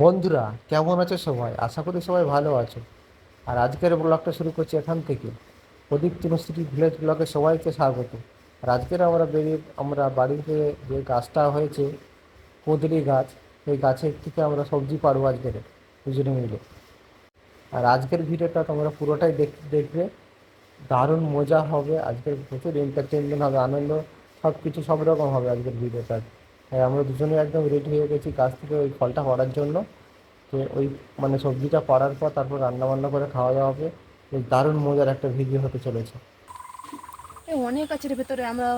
বন্ধুরা, কেমন আছো সবাই? আশা করি সবাই ভালো আছো। আর আজকের ব্লগটা শুরু করছি এখান থেকে। প্রদীপ তনুশ্রী ভিলেজ ব্লগে সবাইকে স্বাগত। আর আজকের আমরা বাড়িতে যে গাছটা হয়েছে, কুঁদরি গাছ, এই গাছের থেকে আমরা সবজি পাড়বো আজকের দুজনে মিলে। আর আজকের ভিডিওটা তোমরা পুরোটাই দেখবে। দারুণ মজা হবে আজকের, প্রচুর এন্টারটেনমেন্ট হবে, আনন্দ, সব কিছু সব রকম হবে আজকের ভিডিওটা। তাই আমরা দুজনে একদম রেডি হয়ে গেছি গাছ থেকে ওই ফলটা পাড়ার জন্য। তো ওই মানে সবজিটা পাড়ার পর তারপর রান্না বান্না করে খাওয়া দাওয়া হবে। বেশ দারুণ মজার একটা ভিডিও হতে চলেছে। অনেক আছে রে ভেতরে। আমরা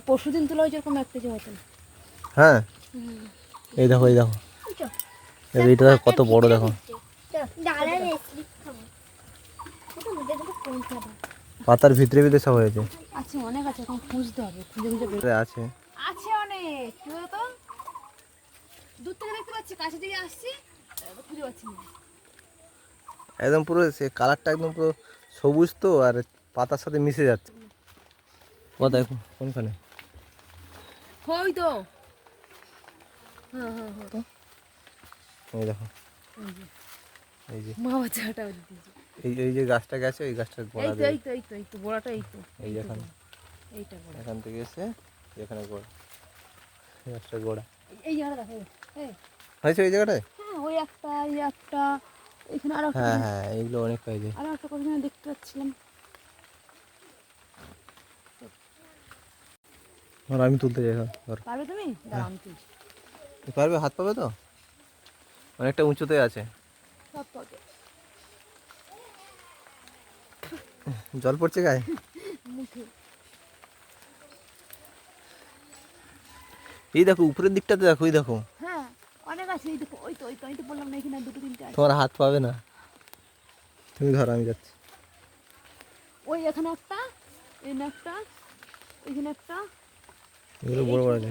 পরশুদিন তোলা হয়েছে এরকম 1 কেজি মতন। হ্যাঁ, এই দেখো এই দেখো, এইটা কত বড় দেখো। পাতার ভিতরে ভিতরে সব হয়েছে। আচ্ছা, অনেক আছে, এখন খুঁজতে হবে, খুঁজে খুঁজে বের আছে আছে অনেক। কি বলতো, দূর থেকে দেখতে পাচ্ছি, কাছে দিকে আসছি খুঁজে পাচ্ছি না। একদম পুরো সে কালারটা একদম পুরো সবুজ তো, আর পাতার সাথে মিশে যাচ্ছে। ও দেখো কোনখানে, ওই তো। হ্যাঁ হ্যাঁ হ্যাঁ, এই দেখো, এই যে মা বাচ্চাটা এই যে গাছটা গেছে, এই গাছটার গোড়া দিয়ে এই তো বড়াটা, এই তো এই যেখানে, এইটা বড়। এখান থেকে এসে এখানে গোড়া, এই গাছটার গোড়া এই জায়গাটা দেখো। এই হয়েছে এই জায়গাটায়। হ্যাঁ, ওই একটা, এই একটা, এখানে আরো একটা, হ্যাঁ হ্যাঁ, এইগুলো অনেক হয়েছে। আরো একটা কোথায় দেখতে পাচ্ছিলাম। আমি তুলতে যাই, পারবে তুমি? দাঁড়াও আমি তুলছি। পারবে, হাত পাবে তো, অনেকটা উঁচুতে আছে। সব পাবে। জল পড়ছে গায়ে। মুখে। এই দেখো উপরের দিকটাতে দেখো, এই দেখো। হ্যাঁ, অনেক আছে। এই দেখো, ওই তো বললাম না, এখানে 2-3টে আছে। তোমার হাত পাবে না, তুমি ধরো, আমি যাচ্ছি। ওই এখানে একটা, এখানে একটা, এখানে একটা। এগুলো বড় বড় আছে।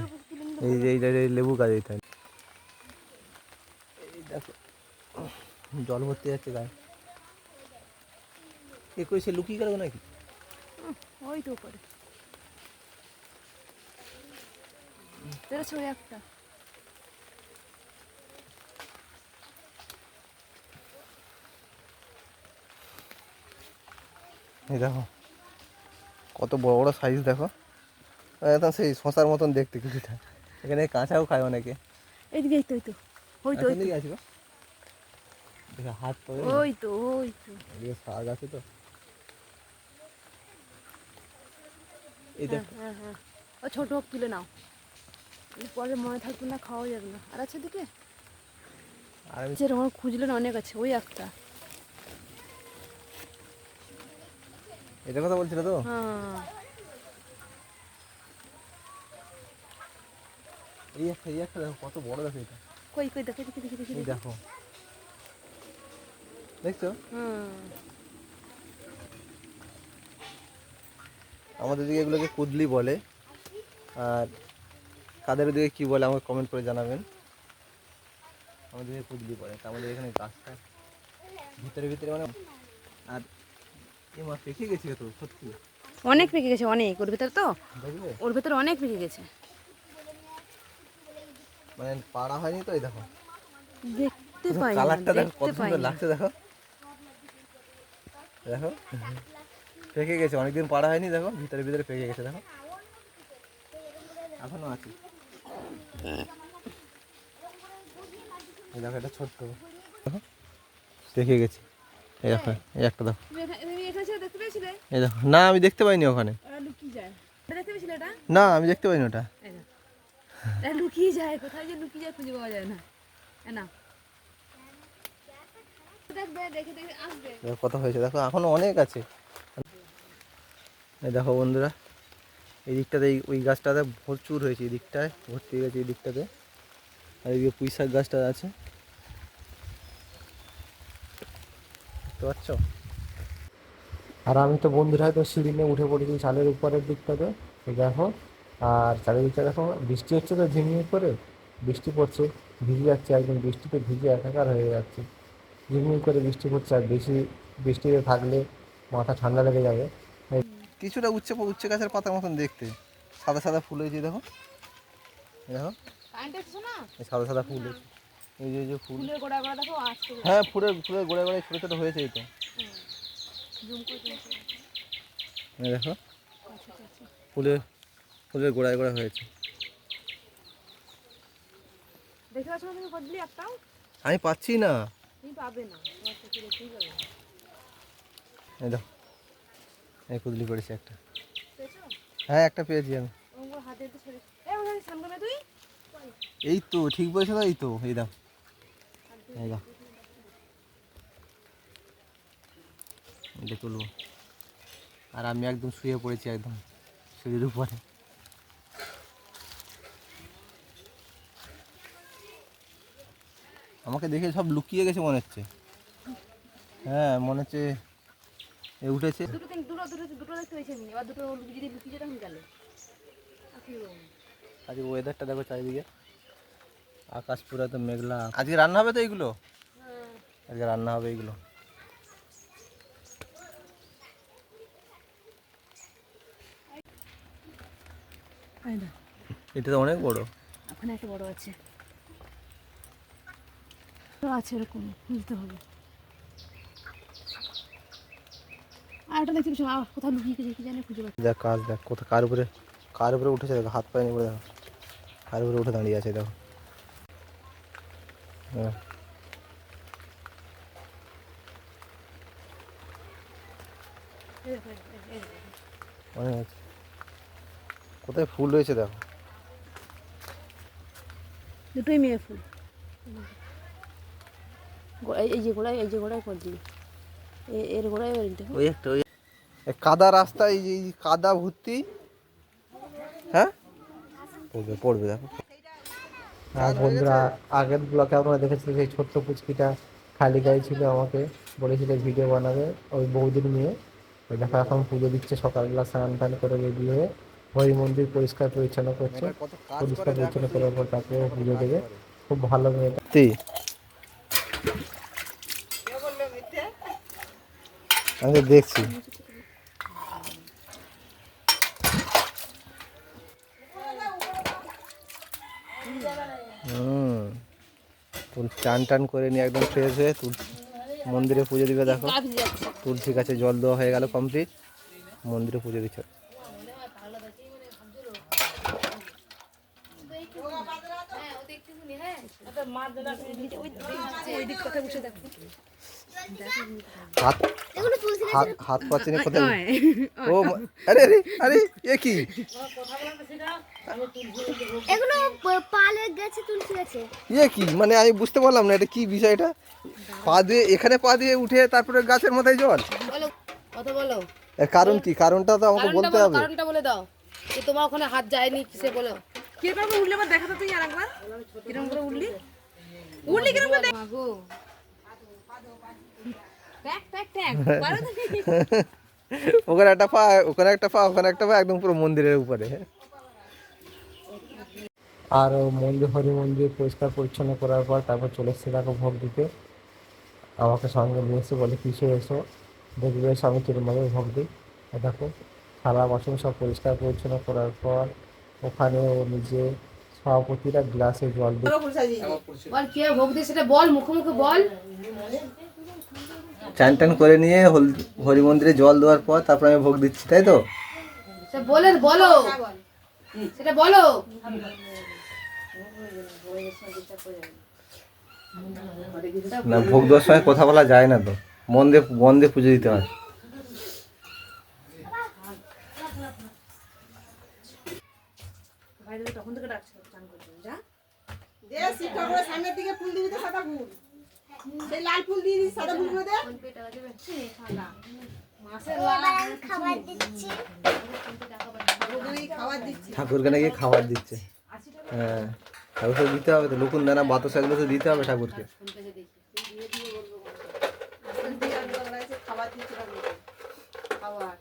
এই যে এই লেবু গাছ, এইটা এই দেখো, জল ভর্তি যাচ্ছে গায়ে। এ কই, সে লুকিয়ে গেল নাকি? ওই তো করে পেরেছে ওই একটা। এই দেখো কত বড় বড় সাইজ দেখো, একদম সেই শশার মতন দেখতে কিছুটা। এখানে কাঁচাও খায় অনেকে। এইদিকে, এই তো, ওই তো, ওই তো, আসবো, দেখো হাত পাবে। ওই তো, ওই তো। এদিকে শাক আছে তো, এই হ্যাঁ দেখো। হ্যাঁ হ্যাঁ, ও ছোট হোক, তুলে নাও, পরে মনে থাকবে না, খাওয়া যাবে না। আর আছে দিকে, আর আমি যেরকম খুঁজলেন অনেক আছে। ওই একটা। এটার কথা বলছিল তো। হ্যাঁ, এই একটা দেখো কত বড়, দেখো এটা। কই কই দেখে, দেখে দেখে দেখে এই দেখো, দেখছো? হুম। আমাদের দিকে এগুলোকে কুদলি বলে, আর কাদের দিকে কি বলে আমাকে কমেন্ট করে জানাবেন। আমাদের দিকে কুদলি বলে। তা আমাদের এখানে গাছটা ভিতরে ভিতরে মানে, আর এই মাছ পেকে গেছিল তো সত্যি। অনেক পেকে গেছে, অনেক। ওর ভেতরে তো, দেখবে, ওর ভেতরে অনেক পেকে গেছে। মানে পাড়া হয়নি তো। এই দেখো দেখতে পাই না, কালারটা দেখো দেখতে কত পাই সুন্দর না। লাগছে, দেখো দেখো, পেকে গেছে, অনেকদিন পাড়া হয়নি, দেখো ভিতরে ভিতরে পেকে গেছে, দেখো এখনো আছে। এই দেখো এটা ছোট্ট, দেখো পেকে গেছে। এই দেখো, এই একটা দেখো, তুমি এখানে ছিল, দেখতে পেয়েছিলে? এই দেখো। না আমি দেখতে পাইনি ওখানে, ওরা লুকিয়ে যায়। এটা দেখতে পেয়েছিলে? এটা না আমি দেখতে পাইনি ওটা। এই দেখো, এটা লুকিয়ে যায়। কোথায় যে লুকিয়ে যায় খুঁজে পাওয়া যায় না। না, দেখবে, দেখে দেখে আসবে। দেখো কত হয়েছে, দেখো এখনো অনেক আছে। এই দেখো বন্ধুরা, এই দিকটাতে ওই গাছটাতে প্রচুর হয়েছে, এই দিকটায় ভর্তি হয়ে গেছে, এই দিকটাতে। আর এই পুঁই শাক গাছটা আছে, দেখতে পাচ্ছ। আর আমি তো বন্ধুরা হয়তো সিঁড়ি নিয়ে উঠে পড়েছি চালের উপরের দিকটাতে, এই দেখো। আর চারিদিকটা দেখো, বৃষ্টি হচ্ছে তো ঝিমঝিম করে, বৃষ্টি পড়ছে, ভিজে যাচ্ছে একদম, বৃষ্টিতে ভিজে একাকার হয়ে যাচ্ছে। ঝিমঝিম করে বৃষ্টি পড়ছে, আর বেশি বৃষ্টিতে থাকলে মাথা ঠান্ডা লেগে যাবে। কিছুটা উচ্ছে উচ্ছে গাছের পাতার মতন দেখতে, সাদা সাদা ফুল হয়েছে, দেখো দেখো, কারেন্ট এসেছে না? এই সাদা সাদা ফুল হয়েছে। এই যে ফুল, ফুলের গোড়া গোড়া দেখো আসছে। হ্যাঁ ফুলের ফুলের গোড়ায় গোড়ায় ছোটো ছোটো হয়েছে এই তো, জুম করে এই দেখো আচ্ছা আচ্ছা। ফুলের ফুলের গোড়ায় গোড়ায় হয়েছে। দেখতে পাচ্ছ না তুমি কদলি একটাও? আমি পাচ্ছি না। তুমি পাবে না, তোমার চোখে দেখতেই পাবে না। এই দেখো এই কুদলি করেছি একটা, পেয়েছো? হ্যাঁ একটা পেয়েছি আমি। ওগুলো হাতে তো ছেড়ে এই ওখানে সামনে না তুই? এই তো ঠিক বলেছো তো, এই তো এই দাও, এই দাও এটা তুলবো। আর আমি একদম শুয়ে পড়েছি একদম সিঁড়ির উপরে। আমাকে দেখে সব লুকিয়ে গেছে মনে হচ্ছে, হ্যাঁ মনে হচ্ছে এ উঠেছে। দুটো দেখতে পেয়েছি আমি, এবার দুটো যদি লুকিয়ে যেতাম গেলে। আজকে ওয়েদারটা দেখো চারিদিকে, আকাশ পুরো তো মেঘলা। আজকে রান্না হবে তো এইগুলো, আজকে রান্না হবে এইগুলো। এটা তো অনেক বড়। ওখানে একটা বড় আছে, আছে এরকম বুঝতে হবে। আর একটা দেখতে পেয়েছি কোথাও লুকিয়ে দেখি জানি খুঁজে পাচ্ছি। দেখ কাজ দেখ কোথায়, কার উপরে উঠেছে দেখো, হাত পায়ে নিয়ে দেখো, কার উপরে উঠে দাঁড়িয়ে আছে দেখো। হ্যাঁ অনেক আছে, কোথায় ফুল রয়েছে দেখো। দুটোই মেয়ে ফুল। এই যে গোড়ায় করে দিবি, এর গোড়ায় দেখো। ওই একটা ওই কাদা রাস্তা, এই যে কাদা ভর্তি, হ্যাঁ পড়বে পড়বে দেখো। হ্যাঁ বন্ধুরা, আগের ব্লকে আপনারা দেখেছিলেন সেই ছোট্ট পুচকিটা খালি গায়ে ছিল, আমাকে বলেছিল ভিডিও বানাবে ওই বৌদির মেয়ে। ওই দেখো এখন পুজো দিচ্ছে, সকালবেলা স্নান টান করে রেডি হয়ে হরি মন্দির পরিষ্কার পরিচ্ছন্ন করছে। পরিষ্কার পরিচ্ছন্ন করার পর তাকে পুজো দেবে। খুব ভালো মেয়েটা। আমি তো দেখছি। চান টান করে নিয়ে একদম ফ্রেশ হয়ে মন্দিরে পুজো দিবে। দেখো তুলসী গাছে জল দেওয়া হয়ে গেল কমপ্লিট, মন্দিরে পুজো দিচ্ছে। হাত হাত হাত পাচ্ছে না কোথায়? ও আরে আরে আরে এ কি? এগুলো পালের গাছে তুলসী গাছে। ইয়ে কি মানে আমি বুঝতে পারলাম না, এটা কি বিষয়টা? পা দিয়ে এখানে পা দিয়ে উঠে তারপরে গাছের মাথায় জল? বলো কথা বলো। এর কারণ কি? কারণটা তো আমাকে বলতে হবে। কারণটা বলে দাও যে তোমার ওখানে হাত যায়নি কিসে, বলো কিরকম করে উঠলে, দেখা তো তুই আরেকবার কিরকম করে উঠলি কিরকম করে দেখ মাগো। ট্যাক ট্যাক ট্যাক পারো তুমি? ওখানে একটা পা, ওখানে একটা পা, ওখানে একটা পা, একদম পুরো মন্দিরের উপরে। আর মন্দির হরি মন্দির পরিষ্কার পরিচ্ছন্ন করার পর তারপর চলে এসেছে দেখো ভোগ দিতে। আমাকে সঙ্গে নিয়ে এসে বলে কিসে এসো, দেখবে এসে আমি কিরমভাবে ভোগ দিই। দেখো থালা বাসন সব পরিষ্কার পরিচ্ছন্ন করার পর ওখানে ও নিজে সভাপতিরা গ্লাসে জল দিয়ে বল কে ভোগ দিয়ে সেটা বল, মুখে মুখে বল। চান টান করে নিয়ে হরি মন্দিরে জল দেওয়ার পর তারপর আমি ভোগ দিচ্ছি, তাই তো? সেটা বলে বলো, সেটা বলো। না ভোগ দেওয়ার সময় কথা বলা যায় না তো, মন দিয়ে পুজো দিতে হয়। তখন থেকে ডাকছে চান করতে যা। সামনের দিকে ফুল দিবি তো, সাদা ফুল, সেই লাল ফুল দিয়ে দিস, সাদা ফুল করে দে। খাবার দিচ্ছি, ঠাকুরকে নাকি খাবার দিচ্ছে। হ্যাঁ ঠাকুরকে দিতে হবে তো, লুকুন দানা বাতাসা এগুলো তো দিতে হবে ঠাকুরকে। খাবার দিচ্ছি খাবার।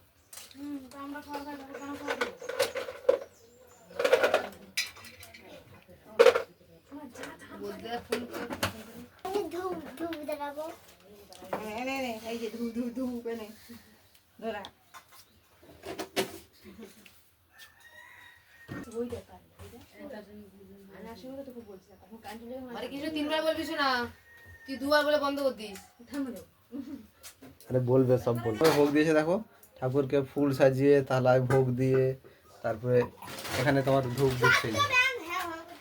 এই যে ধু ধু ধু এনে ধরা আরে কিছু 3 বার বলবি না, তুই 2 বার বলে বন্ধ করে দিস। আরে বলবে, সব বলবে। ভোগ দিয়েছে দেখো, ঠাকুরকে ফুল সাজিয়ে থালায় ভোগ দিয়ে, তারপরে এখানে তোমার ধূপ দিচ্ছে,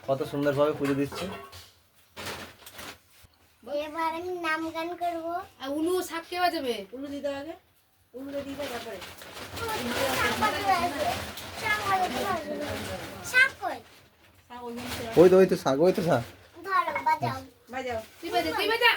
কত সুন্দরভাবে পুজো দিচ্ছে। এবার আমি নাম গান করবো। আর উলু শাক কে বাজাবে? উলু দিতে আগে, উলুটা দিতে তারপরে শাক কই? শাক ওইখানে ওই তো শাক, ওই তো শাক। ধরো বাজাও। বাজাও। তুই বাজা, তুই বাজা।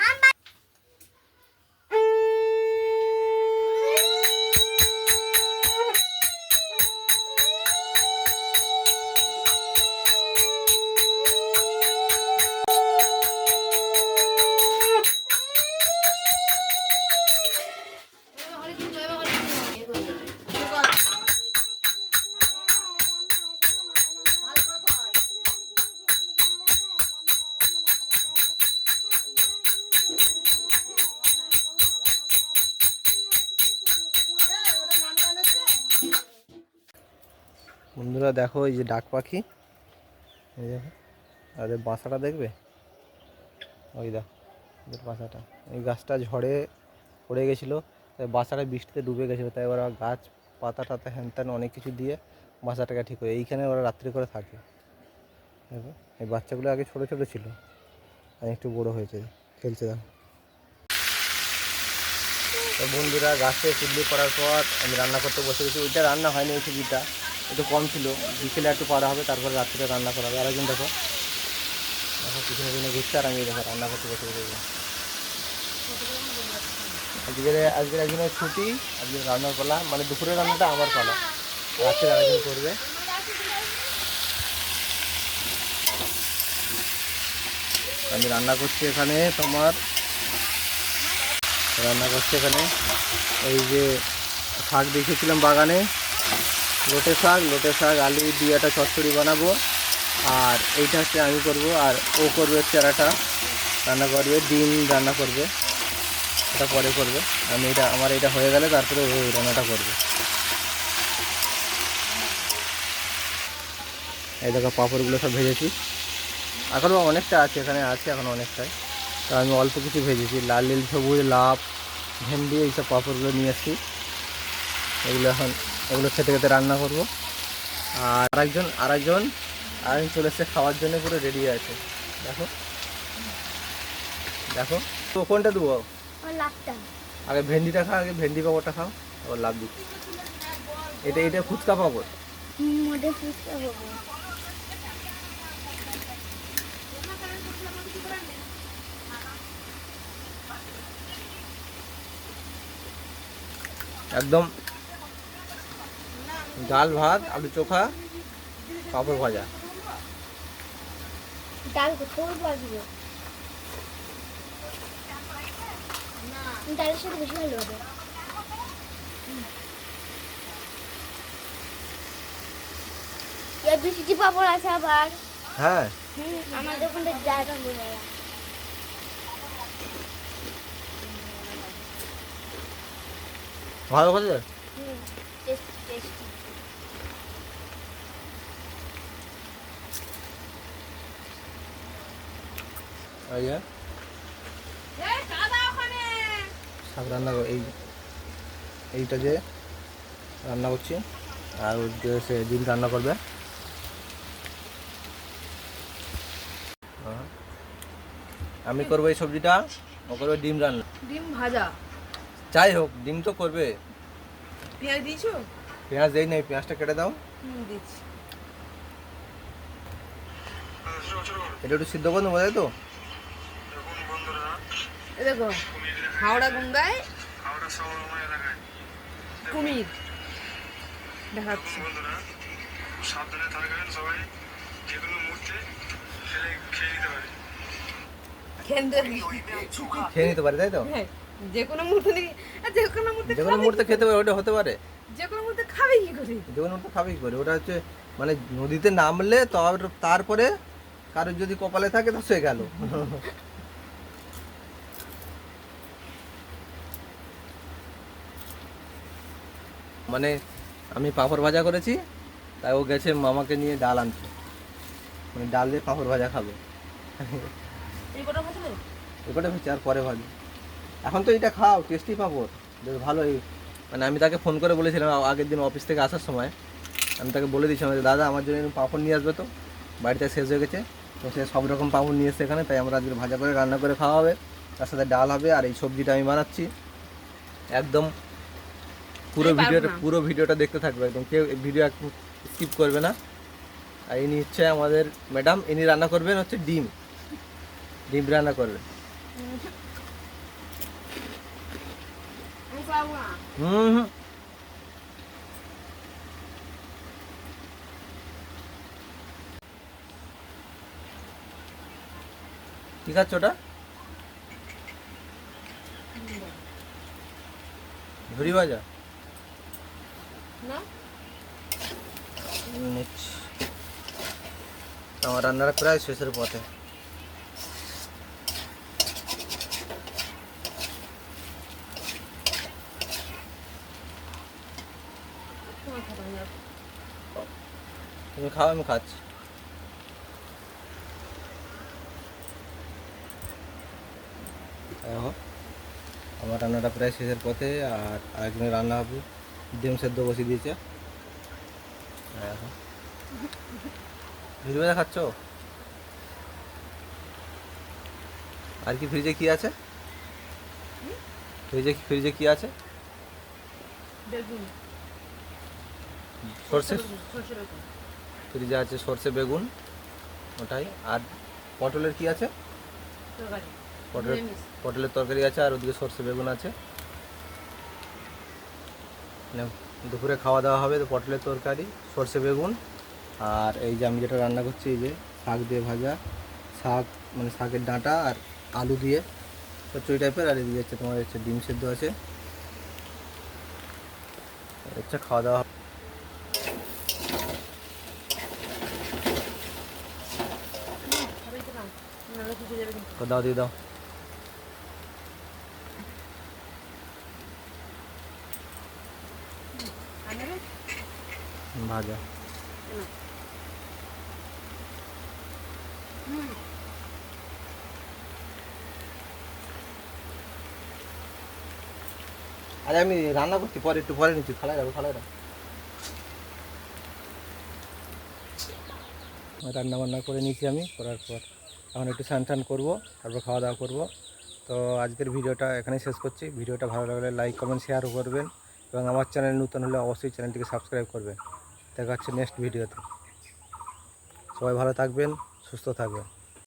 বন্ধুরা দেখো, এই যে ডাক পাখি, এই দেখো, আর এর বাসাটা দেখবে, ওই দেখো এদের বাসাটা। এই গাছটা ঝড়ে পড়ে গেছিলো, তাই বাসাটা বৃষ্টিতে ডুবে গেছিলো, তাই ওরা গাছ পাতা টাতা হ্যান ত্যান অনেক কিছু দিয়ে বাসাটাকে ঠিক করে এইখানে ওরা রাত্রি করে থাকে। দেখো এই বাচ্চাগুলো আগে ছোটো ছোটো ছিল, আর একটু বড়ো হয়েছে, খেলছে দেখো। তো বন্ধুরা গাছে চুল্লি করার পর আমি রান্না করতে বসে গেছি। ওইটা রান্না হয়নি, ওই ছুটিটা একটু কম ছিল, বিকেলে একটু পারা হবে, তারপরে রাত্রিতে রান্না করা হবে। আরেকজন দেখো দেখো পিছনে পিছনে ঘুরছে, আর আমি দেখো রান্না করতে বসে গেছি। আজকের একজনের ছুটি, আজকে রান্নার পালা, মানে দুপুরের রান্নাটা আমার পালা, রাত্রে আরেকজন করবে। আমি রান্না করছি এখানে এই যে শাক দেখেছিলাম বাগানে, লোটে শাক আলু দিয়ে একটা চচ্চড়ি বানাবো, আর এইটা হচ্ছে আমি করব, আর ও করবে চেরাটা রান্না করবে, ডিম রান্না করবে, এটা পরে করবে। আমার এটা হয়ে গেলে তারপরে ও রান্নাটা করবে। এই দেখো পাঁপড়গুলো সব ভেজেছি, এখনও অনেকটা আছে, এখানে আছে এখন অনেকটাই, তো আমি অল্প কিছু ভেজেছি। লাল নীল সবুজ লাভ ভেন্ডি এইসব পাঁপড়গুলো নিয়ে এসেছি, এগুলো খেতে খেতে রান্না করব। আর আরেকজন চলে এসছে খাওয়ার জন্য, পুরো রেডি আছে। দেখো তো কোনটা দেবো? ও লাভটা। আগে ভেন্ডিটা খাও, আগে ভেন্ডি পাঁপড়টা খাও, আবার লাভ দিচ্ছি। এটা ফুচকা পাঁপড়। মোটে ফুচকা হবো। একদম ডাল ভাত আলু চোখা পাঁপড় ভাজা। ডাল কোথাও বাজবে? ডালের সাথে বেশি ভালো হবে। এবিসিডি পাপড় আছে আবার। হ্যাঁ আমাদের ওখানে জায়গা হয়ে গেল। ভালো করে টেস্টি টেস্টি। শাক রান্না এইটা যে রান্না করছি, আর সে ডিম রান্না করবে। আমি করবো এই সবজিটা, ও করবে ডিম রান্না। ডিম ভাজা। যাই হোক ডিম তো করবে। পেঁয়াজ দিয়েছো? পেঁয়াজ দেই নাই, পেঁয়াজটা কেটে দাও। দিচ্ছি। এটা একটু সিদ্ধ করে নেবো, তাই তো? এই দেখো হাওড়া গঙ্গায় কুমির দেখাচ্ছি। সাবধানে থাকবেন সবাই, যে কোনো মুহূর্তে খেয়ে নিতে পারে, তাই তো? যে কোনো মুহূর্তে যে কোনো মুহূর্তে খেতে পারে, ওটা হতে পারে। যে কোনো মুহূর্তে খাবে কি করে? যে কোনো মুহূর্তে খাবে কি করে? ওটা হচ্ছে মানে নদীতে নামলে তারপরে কারোর যদি কপালে থাকে তো সে গেল। মানে আমি পাঁপড় ভাজা করেছি, তাই ও গেছে মামাকে নিয়ে ডাল আনতে। মানে ডাল দিয়ে পাঁপড় ভাজা খাবে। এই কটা ভাজলে এবারে হচ্ছে আর পরে ভাজি। এখন তো এটা খাও, টেস্টি পাঁপড়, বেশ ভালোই। মানে আমি তাকে ফোন করে বলেছিলাম আগের দিন অফিস থেকে আসার সময়, আমি তাকে বলে দিয়েছিলাম যে দাদা আমার জন্য পাঁপড় নিয়ে আসবে, তো বাড়িতে শেষ হয়ে গেছে। তো সে সব রকম পাঁপড় নিয়ে এসছে এখানে, তাই আমরা আজকে ভাজা করে রান্না করে খাওয়া হবে, তার সাথে ডাল হবে। আর এই সবজিটা আমি বানাচ্ছি, একদম পুরো ভিডিওটা দেখতে থাকবে, একদম কেউ ভিডিও একটু স্কিপ করবে না। আর ইনি হচ্ছে আমাদের ম্যাডাম, ইনি রান্না করবেন হচ্ছে ডিম রান্না করবেন। আমি পাবো না। হুম। ঠিক আছে, ওটা ঝুড়ি ভাজা না নিচ্ছি। আমার রান্নাটা প্রায় শেষের পথে। তোমার খাবার না। তুমি খাও, আমি খাচ্ছি। দেখো আমার রান্নাটা প্রায় শেষের পথে, আর আরেকজনের রান্না হবে, ডিম সেদ্ধ বসিয়ে দিয়েছে। দেখো ঝুড়ি ভাজা খাচ্ছ। আর কি ফ্রিজে কি আছে? ফ্রিজে কি আছে? বেগুন সর্ষে সরষে বেগুন ফ্রিজে আছে সর্ষে বেগুন, ওটাই। আর পটলের কি আছে? তরকারি নিরামিষ। পটলের তরকারি আছে, আর ওদিকে সর্ষে বেগুন আছে। মানে দুপুরে খাওয়া দাওয়া হবে, তো পটলের তরকারি, সর্ষে বেগুন, আর এই যে আমি যেটা রান্না করছি, এই যে শাক দিয়ে ভাজা, শাক মানে শাকের ডাঁটা আর আলু দিয়ে চচ্চড়ি টাইপের, আর এদিকে হচ্ছে তোমার হচ্ছে ডিম সেদ্ধ আছে। হচ্ছে খাওয়া দাওয়া হবে। খাবে তো না নাহলে কিছু যাবে কিন্তু। তো দাও, দিয়ে দাও। আর নেবে ভাজা না। হুম আরে আমি রান্না করছি, পরে একটু পরে নিচ্ছি, ফালাই রাখো। রান্না বান্না করে নিয়েছি আমি, করার পর এখন একটু স্নান করবো, তারপর খাওয়া দাওয়া করবো। তো আজকের ভিডিওটা এখানেই শেষ করছি। ভিডিওটা ভালো লাগলে লাইক কমেন্ট শেয়ারও করবেন, এবং আমার চ্যানেল নতুন হলে অবশ্যই চ্যানেলটিকে সাবস্ক্রাইব করবেন। দেখা হচ্ছে নেক্সট ভিডিওতে। সবাই ভালো থাকবেন, সুস্থ থাকবেন।